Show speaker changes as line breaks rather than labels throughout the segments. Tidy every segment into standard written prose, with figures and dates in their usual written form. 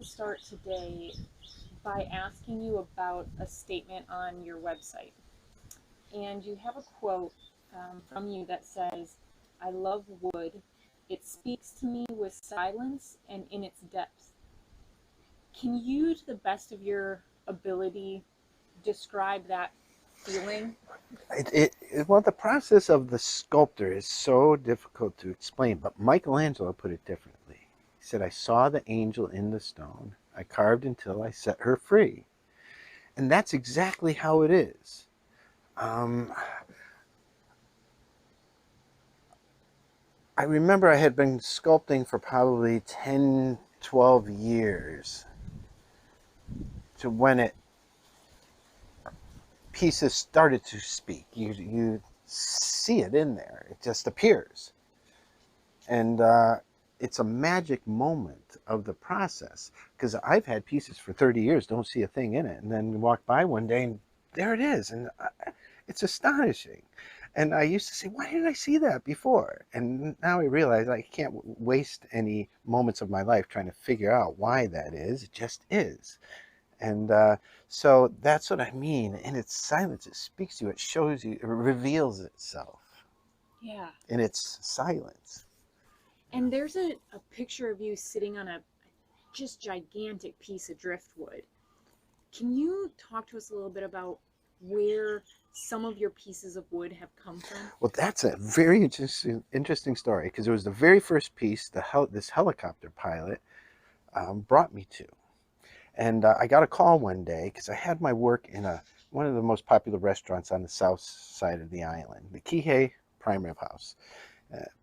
start today by asking you about a statement on your website. And you have a quote from you that says, "I love wood. It speaks to me with silence and in its depth." Can you, to the best of your ability, describe that feeling?
Well, the process of the sculptor is so difficult to explain, but Michelangelo put it differently. He said, I saw the angel in the stone. I carved until I set her free. And that's exactly how it is. Um, I remember I had been sculpting for probably 10, 12 years to when it pieces started to speak. You see it in there. It just appears. And it's a magic moment of the process, because I've had pieces for 30 years, don't see a thing in it, and then walk by one day and there it is. And it's astonishing. And I used to say, why didn't I see that before? And now I realize I can't waste any moments of my life trying to figure out why that is. It just is. And so that's what I mean. In its silence, it speaks to you, it shows you, it reveals itself
Yeah.
in its silence.
And there's a picture of you sitting on a just gigantic piece of driftwood. Can you talk to us a little bit about where some of your pieces of wood have come from?
Well, that's a very interesting story, because it was the very first piece this helicopter pilot brought me to. And I got a call one day because I had my work in one of the most popular restaurants on the south side of the island, the Kihei Prime Rib House,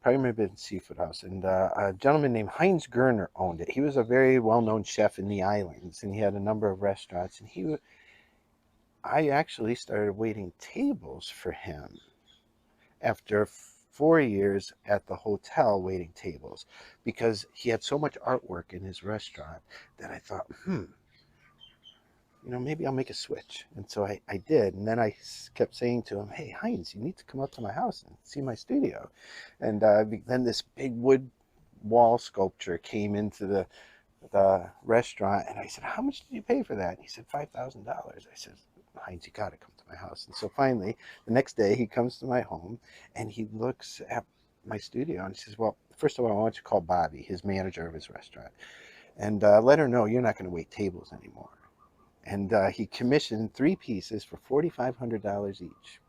Prime Rib and Seafood House. And a gentleman named Heinz Gerner owned it. He was a very well-known chef in the islands, and he had a number of restaurants. And I actually started waiting tables for him after 4 years at the hotel waiting tables, because he had so much artwork in his restaurant that I thought, maybe I'll make a switch. And so I did. And then I kept saying to him, hey, Heinz, you need to come up to my house and see my studio. And then this big wood wall sculpture came into the restaurant. And I said, how much did you pay for that? And he said, $5,000. I said, Heinz, you got to come to my house. And so finally, the next day, he comes to my home and he looks at my studio and he says, well, first of all, I want you to call Bobby, his manager of his restaurant, and let her know you're not going to wait tables anymore. And he commissioned 3 pieces for $4,500 each.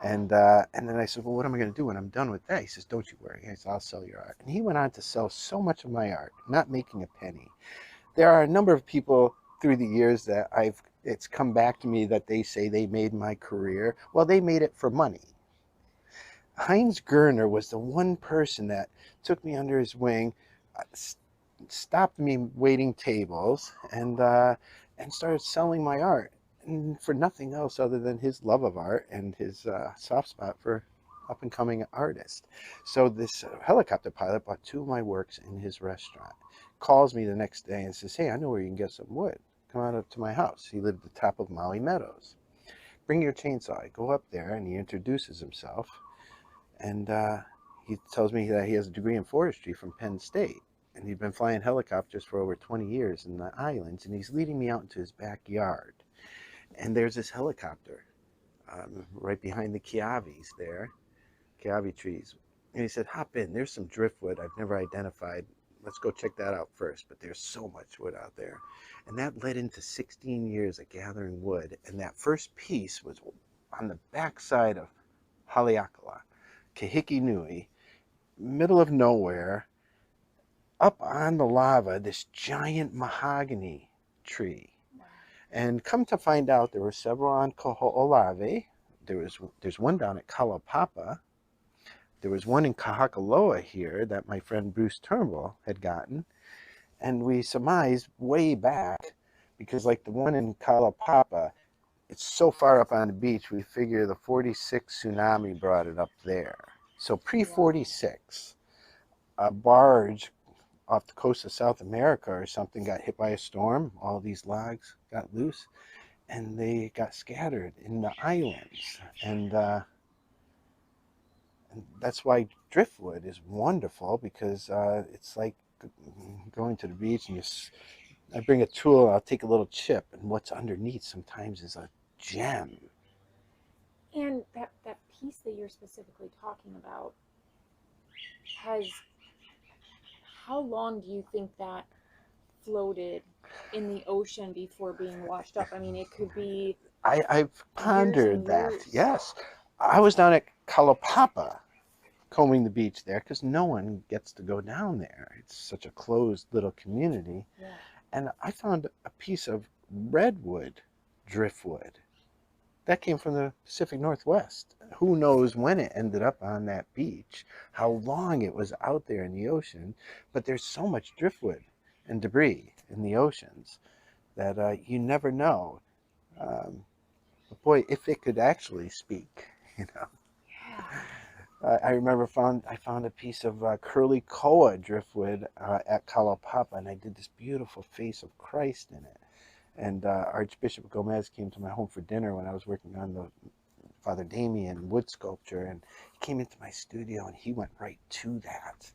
And then I said, well, what am I going to do when I'm done with that? He says, don't you worry. I said, I'll sell your art. And he went on to sell so much of my art, not making a penny. There are a number of people through the years that it's come back to me that they say they made my career. Well, they made it for money. Heinz Gerner was the one person that took me under his wing, stopped me waiting tables, and started selling my art, and for nothing else other than his love of art and his soft spot for up and coming artists. So this helicopter pilot bought 2 of my works in his restaurant, calls me the next day and says, hey, I know where you can get some wood. Come on up to my house. He lived at the top of Maui Meadows. Bring your chainsaw. I go up there and he introduces himself, and he tells me that he has a degree in forestry from Penn State. And he'd been flying helicopters for over 20 years in the islands, and he's leading me out into his backyard. And there's this helicopter right behind the kiavis there, kiavi trees. And he said, hop in, there's some driftwood I've never identified. Let's go check that out first. But there's so much wood out there. And that led into 16 years of gathering wood. And that first piece was on the backside of Haleakala, Kahiki Nui, middle of nowhere. Up on the lava, this giant mahogany tree. And come to find out, there were several on Kaho'olawe. There's one down at Kalapapa. There was one in Kahakaloa here that my friend Bruce Turnbull had gotten. And we surmised way back, because like the one in Kalapapa, it's so far up on the beach, we figure the 46 tsunami brought it up there. So pre-46, a barge off the coast of South America or something got hit by a storm. All these logs got loose and they got scattered in the islands. And that's why driftwood is wonderful, because it's like going to the beach and I bring a tool, I'll take a little chip, and what's underneath sometimes is a gem.
And that piece that you're specifically talking about has, how long do you think that floated in the ocean before being washed up? I mean, it could be
I've
years
pondered
and
that.
years.
Yes. I was down at Kalapapa combing the beach there because no one gets to go down there. It's such a closed little community.
Yeah.
And I found a piece of redwood driftwood that came from the Pacific Northwest. Who knows when it ended up on that beach, how long it was out there in the ocean, but there's so much driftwood and debris in the oceans that you never know. But boy, if it could actually speak, you know. I remember I found a piece of curly koa driftwood at Kalapapa, and I did this beautiful face of Christ in it. And Archbishop Gomez came to my home for dinner when I was working on the Father Damien wood sculpture, and he came into my studio and he went right to that.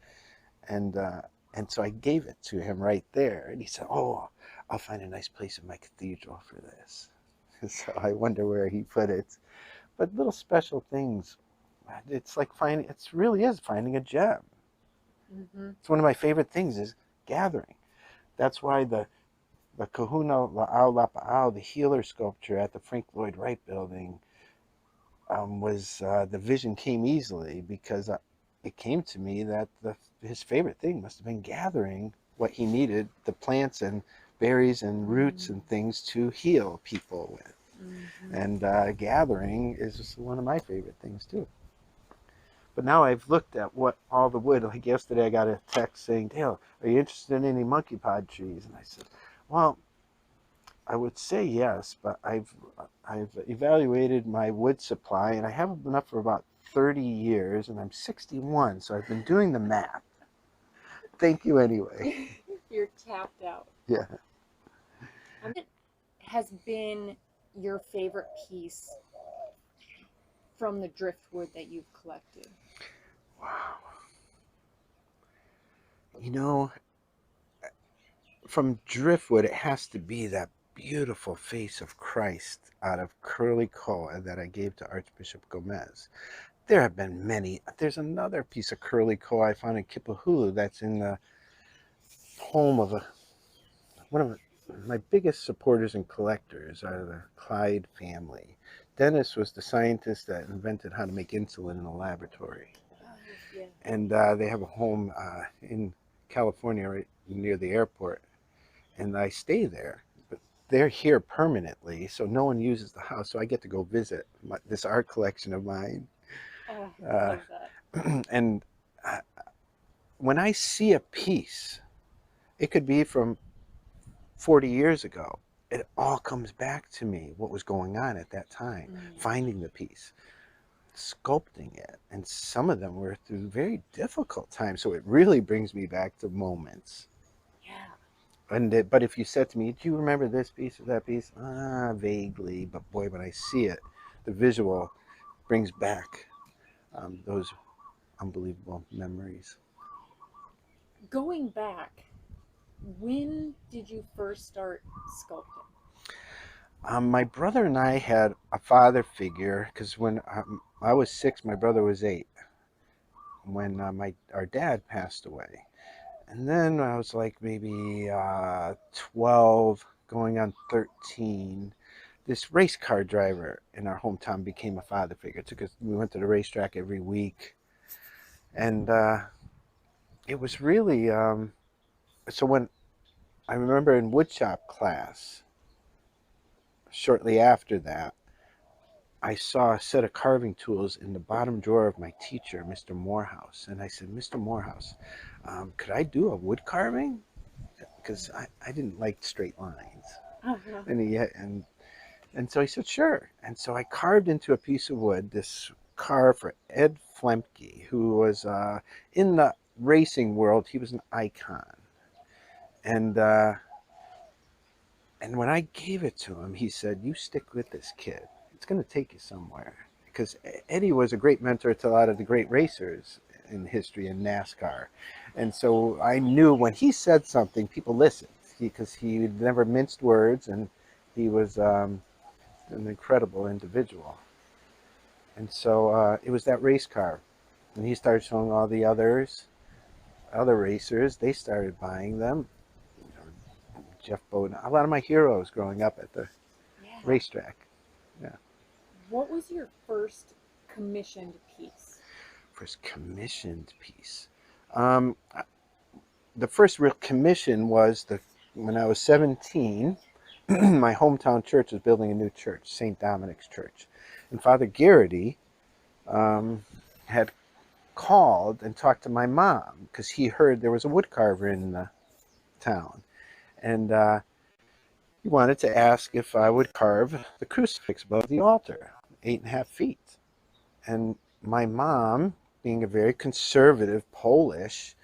And so I gave it to him right there, and he said, "Oh, I'll find a nice place in my cathedral for this." So I wonder where he put it. But little special things, it's like finding, it really is finding a gem.
Mm-hmm.
It's one of my favorite things is gathering. That's why the Kahuna La'au Lapa'au, the healer sculpture at the Frank Lloyd Wright building, the vision came easily because it came to me that his favorite thing must have been gathering what he needed, the plants and berries and roots and things to heal people with. And gathering is just one of my favorite things too. But now I've looked at what all the wood, like yesterday I got a text saying, "Dale, are you interested in any monkey pod trees?" And I said, well, I would say yes, but I've evaluated my wood supply, and I have enough for about 30 years, and I'm 61, so I've been doing the math. Thank you anyway.
You're tapped out.
Yeah.
What has been your favorite piece from the driftwood that you've collected?
Wow. You know, from driftwood, it has to be that beautiful face of Christ out of curly koa that I gave to Archbishop Gomez. There have been many. There's another piece of curly koa I found in Kipahulu that's in the home of one of my biggest supporters and collectors are the Clyde family. Dennis was the scientist that invented how to make insulin in a laboratory.
Yeah.
And they have a home in California right near the airport. And I stay there. But they're here permanently, so no one uses the house. So I get to go visit this art collection of mine.
Oh, I love that.
And when I see a piece, it could be from 40 years ago. It all comes back to me, what was going on at that time, finding the piece, sculpting it. And some of them were through very difficult times. So it really brings me back to moments. Yeah. But if you said to me, "Do you remember this piece or that piece?" Vaguely. But boy, when I see it, the visual brings back those unbelievable memories.
Going back, when did you first start sculpting?
My brother and I had a father figure because when I was 6, my brother was 8 when our dad passed away. And then I was like maybe 12, going on 13. This race car driver in our hometown became a father figure. We went to the racetrack every week. And it was really, so when I remember in woodshop class, shortly after that, I saw a set of carving tools in the bottom drawer of my teacher, Mr. Morehouse. And I said, "Mr. Morehouse, could I do a wood carving?" Because I didn't like straight lines. And so he said, "Sure." And so I carved into a piece of wood this car for Ed Flemke, who was in the racing world. He was an icon. And when I gave it to him, he said, "You stick with this, kid. It's going to take you somewhere." Because Eddie was a great mentor to a lot of the great racers in history in NASCAR. And so I knew when he said something, people listened. because he never minced words, and he was an incredible individual. And so it was that race car. When he started showing all the other racers, they started buying them. You know, Jeff Bowden, a lot of my heroes growing up at the racetrack. Yeah.
What was your first commissioned piece?
First commissioned piece. The first real commission was when I was 17. My hometown church was building a new church, St. Dominic's Church, and Father Garrity had called and talked to my mom because he heard there was a woodcarver in the town, and he wanted to ask if I would carve the crucifix above the altar, 8.5 feet. And my mom, being a very conservative Polish,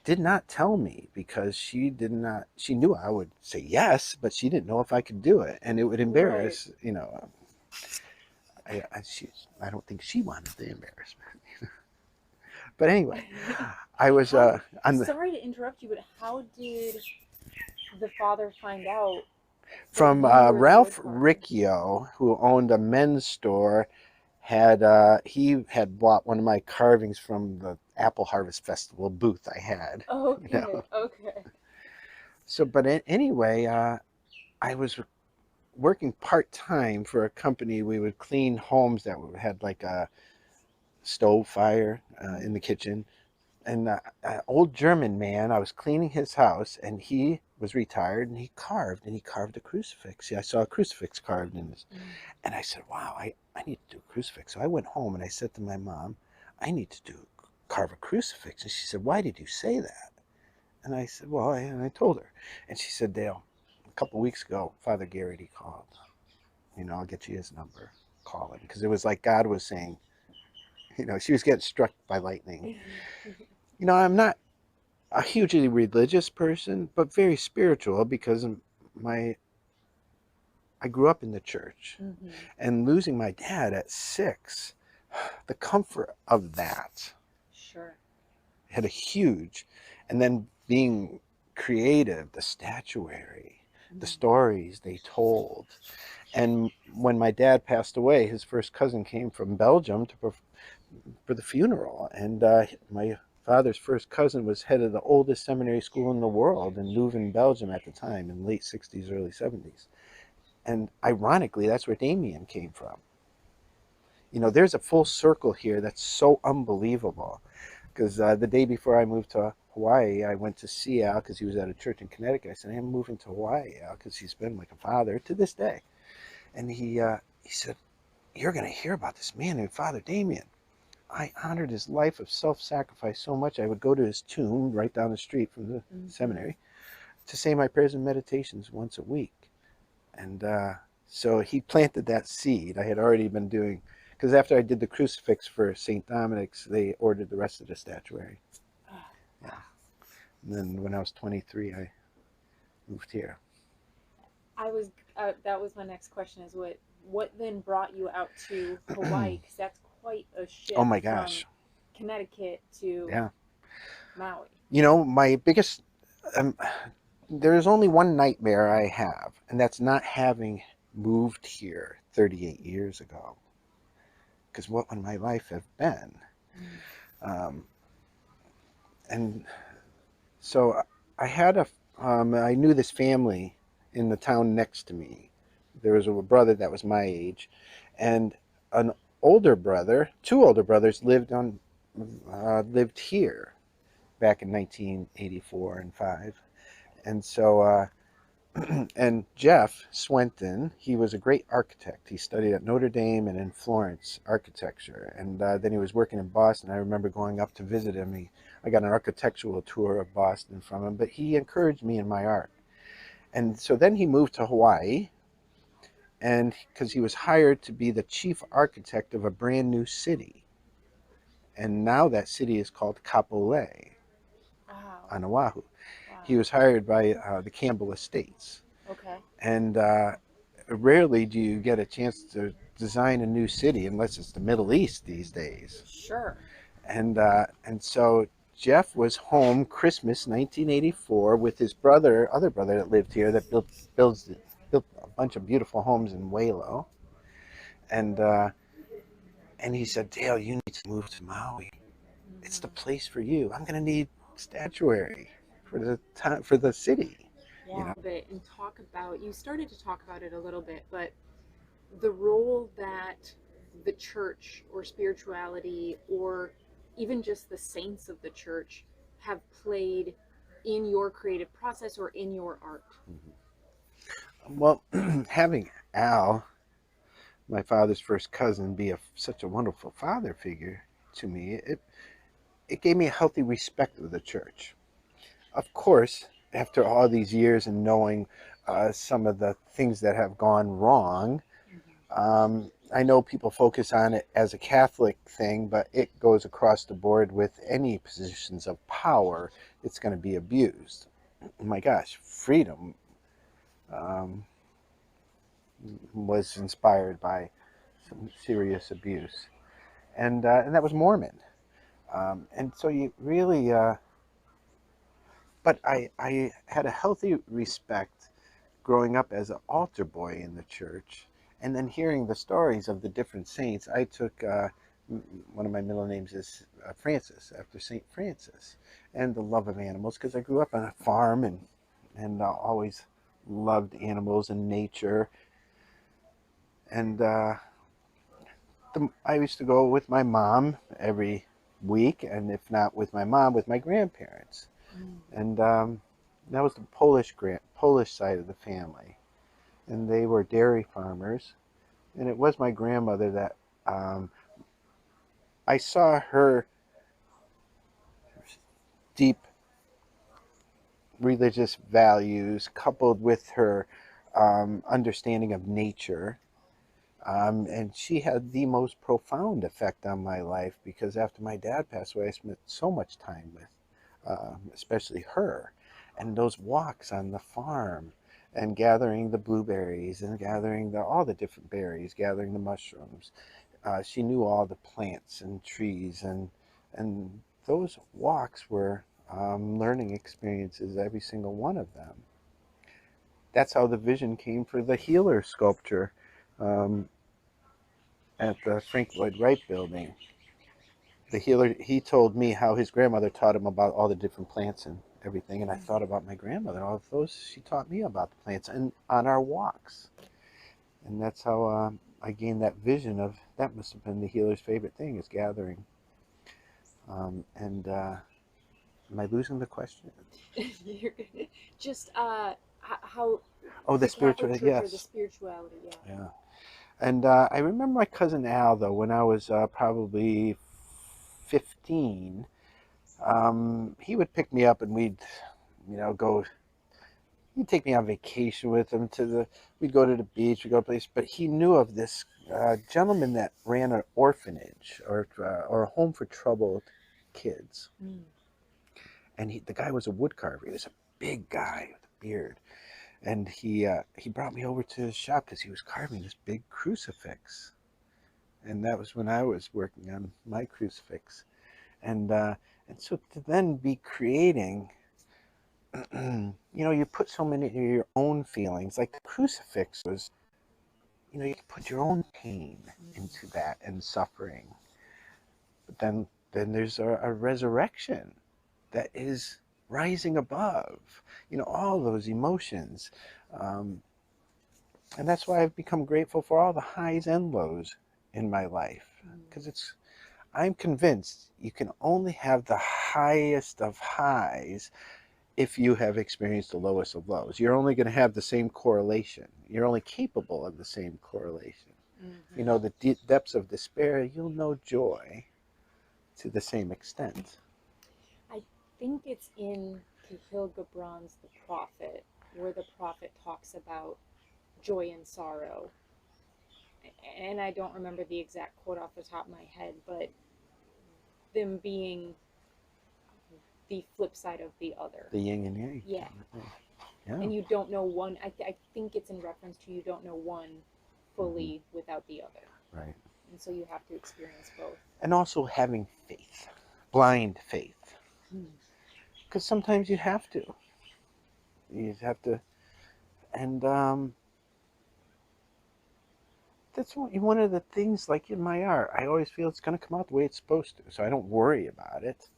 did not tell me because she knew I would say yes, but she didn't know if I could do it, and it would embarrass, you know. I don't think she wanted the embarrassment. But anyway, I was
sorry to interrupt you, but how did the father find out?
From Ralph Riccio, who owned a men's store, he had bought one of my carvings from the Apple Harvest Festival booth I had.
Okay,
you know?
Okay.
So, but anyway, I was working part-time for a company. We would clean homes that had like a stove fire in the kitchen. And an old German man, I was cleaning his house, and he was retired, and he carved a crucifix. See, I saw a crucifix carved in this. And I said, wow, I need to do a crucifix. So I went home and I said to my mom, I need to carve a crucifix. And she said, why did you say that? And I said, well, and I told her. And she said, Dale, a couple of weeks ago, Father Garrity called. You know, I'll get you his number. Call him. Because it was like God was saying, you know, she was getting struck by lightning. You know, I'm not a hugely religious person, but very spiritual because I grew up in the church. And losing my dad at 6, the comfort of that had a huge, and then being creative, the statuary, the stories they told. And when my dad passed away, his first cousin came from Belgium for the funeral, and my father's first cousin was head of the oldest seminary school in the world in Leuven, Belgium at the time, in late 60s, early 70s. And ironically, that's where Damien came from. You know, there's a full circle here that's so unbelievable. Because the day before I moved to Hawaii, I went to see Al because he was at a church in Connecticut. I said, I'm moving to Hawaii, Al, because he's been like a father to this day. And he said, you're going to hear about this man named Father Damien. I honored his life of self-sacrifice so much, I would go to his tomb right down the street from the seminary to say my prayers and meditations once a week. And so he planted that seed. I had already been doing, because after I did the crucifix for St. Dominic's, they ordered the rest of the statuary. Yeah. And then when I was 23, I moved here.
That was my next question, is what then brought you out to Hawaii? Because that's quite a shift.
Oh my gosh.
From Connecticut to Maui.
You know, my biggest, there's only one nightmare I have, and that's not having moved here 38 years ago. Because what would my life have been? And so I had I knew this family in the town next to me. There was a brother that was my age, and an older brother, 2 older brothers lived here back in 1984 and 5. And so, and Jeff Swenton, he was a great architect. He studied at Notre Dame and in Florence, architecture. And then he was working in Boston. I remember going up to visit him. I got an architectural tour of Boston from him, but he encouraged me in my art. And so then he moved to Hawaii, and because he was hired to be the chief architect of a brand new city. And now that city is called Kapolei on Oahu. Wow. He was hired by the Campbell Estates. Okay. And rarely do you get a chance to design a new city unless it's the Middle East these days.
Sure.
And so Jeff was home Christmas 1984 with his other brother that lived here that built a bunch of beautiful homes in Walo. And he said, Dale, you need to move to Maui. It's the place for you. I'm going to need statuary for the city.
Yeah,
You know?
and talk about, you started to talk about it a little bit, but the role that the church or spirituality or even just the saints of the church have played in your creative process or in your art.
Well, having Al, my father's first cousin, be such a wonderful father figure to me, it gave me a healthy respect of the church. Of course, after all these years and knowing some of the things that have gone wrong, I know people focus on it as a Catholic thing, but it goes across the board with any positions of power. It's going to be abused. My gosh, freedom was inspired by some serious abuse, and that was Mormon. And so you really, but I had a healthy respect growing up as an altar boy in the church, and then hearing the stories of the different saints. I took one of my middle names is Francis, after Saint Francis, and the love of animals, because I grew up on a farm and always loved animals and nature. And I used to go with my mom every week, and if not with my mom, with my grandparents. And that was the Polish side of the family, and they were dairy farmers. And it was my grandmother that I saw her deep religious values coupled with her understanding of nature. And she had the most profound effect on my life, because after my dad passed away, I spent so much time with especially her, and those walks on the farm and gathering the blueberries and gathering all the different berries, gathering the mushrooms. She knew all the plants and trees, and those walks were learning experiences, every single one of them. That's how the vision came for the healer sculpture um, at the Frank Lloyd Wright building. The healer, he told me how his grandmother taught him about all the different plants and everything, and I thought about my grandmother, all of those she taught me about the plants and on our walks. And that's how I gained that vision of that. Must have been the healer's favorite thing, is gathering. And am I losing the question?
Just how
Oh, the spiritual,
Catholic Church,
yes,
or the spirituality, yeah.
yeah. And I remember my cousin Al, though, when I was probably 15. He would pick me up, and we'd, go. He'd take me on vacation with him we'd go to the beach, we'd go to place. But he knew of this gentleman that ran an orphanage or a home for troubled kids. And the guy was a wood carver. He was a big guy with a beard. And he brought me over to his shop because he was carving this big crucifix. And that was when I was working on my crucifix. And so to then be creating, you put so many of your own feelings, like the crucifix was, you put your own pain into that and suffering. But then there's a resurrection that is rising above, all those emotions. And that's why I've become grateful for all the highs and lows in my life, because I'm convinced you can only have the highest of highs if you have experienced the lowest of lows. You're only going to have the same correlation. You're only capable of the same correlation. The depths of despair, you'll know joy to the same extent.
I think it's in Cahill Gibran's The Prophet, where the prophet talks about joy and sorrow. And I don't remember the exact quote off the top of my head, but them being the flip side of the other.
The yin and yang.
Yeah.
Yeah.
And you don't know one, I think it's in reference to you don't know one fully without the other.
Right.
And so you have to experience both.
And also having faith, blind faith. Because sometimes you have to. You have to, and that's one of the things. Like in my art, I always feel it's going to come out the way it's supposed to, so I don't worry about it.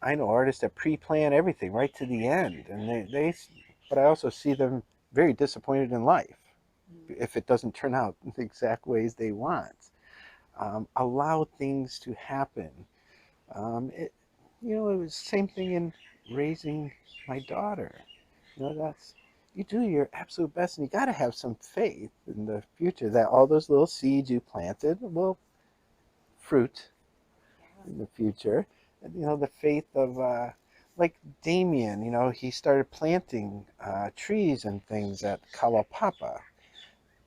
I know artists that pre-plan everything right to the end, and but I also see them very disappointed in life if it doesn't turn out in the exact ways they want. Allow things to happen. It, it was the same thing in raising my daughter. That's you do your absolute best, and you got to have some faith in the future that all those little seeds you planted will fruit in the future. And, the faith of like Damien, he started planting trees and things at Kalapapa.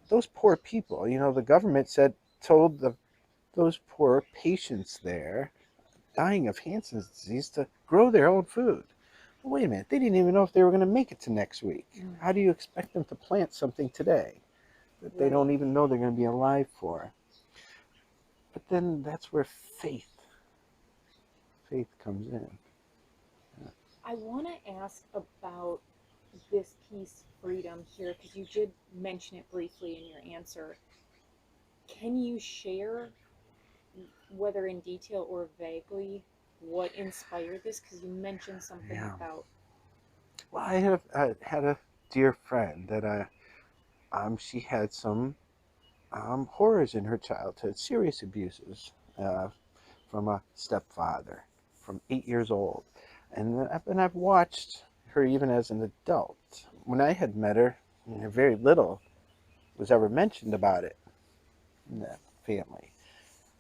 Those poor people, the government told those poor patients there dying of Hansen's disease to grow their own food. Well, wait a minute, they didn't even know if they were going to make it to next week. How do you expect them to plant something today that they don't even know they're going to be alive for? But then that's where faith comes in. Yeah.
I want to ask about this piece, freedom, here, because you did mention it briefly in your answer. Can you share, whether in detail or vaguely, what inspired this? Because you mentioned something about.
Well, I have had a dear friend that she had some horrors in her childhood, serious abuses from a stepfather from 8 years old. And I've watched her even as an adult. When I had met her, very little was ever mentioned about it in that family.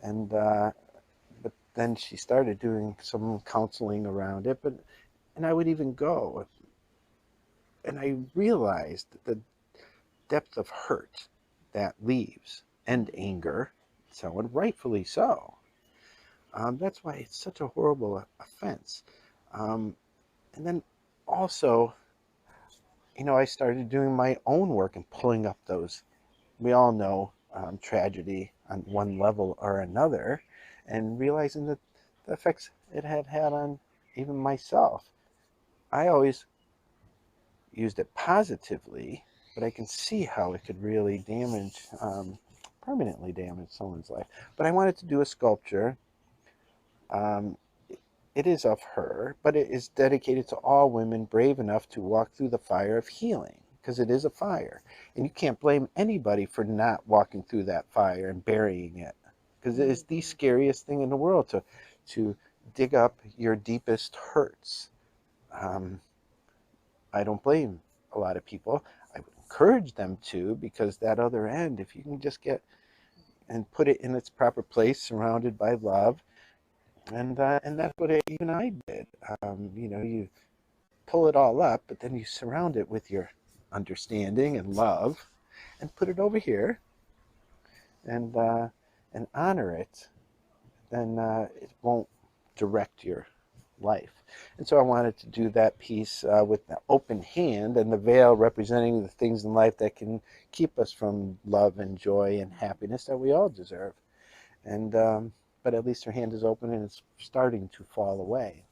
And but then she started doing some counseling around it. And I would even go, and I realized the depth of hurt that leaves, and anger, so, and rightfully so. That's why it's such a horrible offense. And then also, I started doing my own work and pulling up those. We all know tragedy on one level or another, and realizing that the effects it had had on even myself. I always used it positively, but I can see how it could really permanently damage someone's life. But I wanted to do a sculpture. Um, it is of her, but it is dedicated to all women brave enough to walk through the fire of healing, because it is a fire. And you can't blame anybody for not walking through that fire and burying it, because it is the scariest thing in the world to dig up your deepest hurts. I don't blame a lot of people. I would encourage them to, because that other end, if you can just get and put it in its proper place, surrounded by love, and that's what even I did. You pull it all up, but then you surround it with your understanding and love, and put it over here, and honor it. Then it won't direct your life. And so I wanted to do that piece with the open hand and the veil representing the things in life that can keep us from love and joy and happiness that we all deserve. And but at least her hand is open and it's starting to fall away.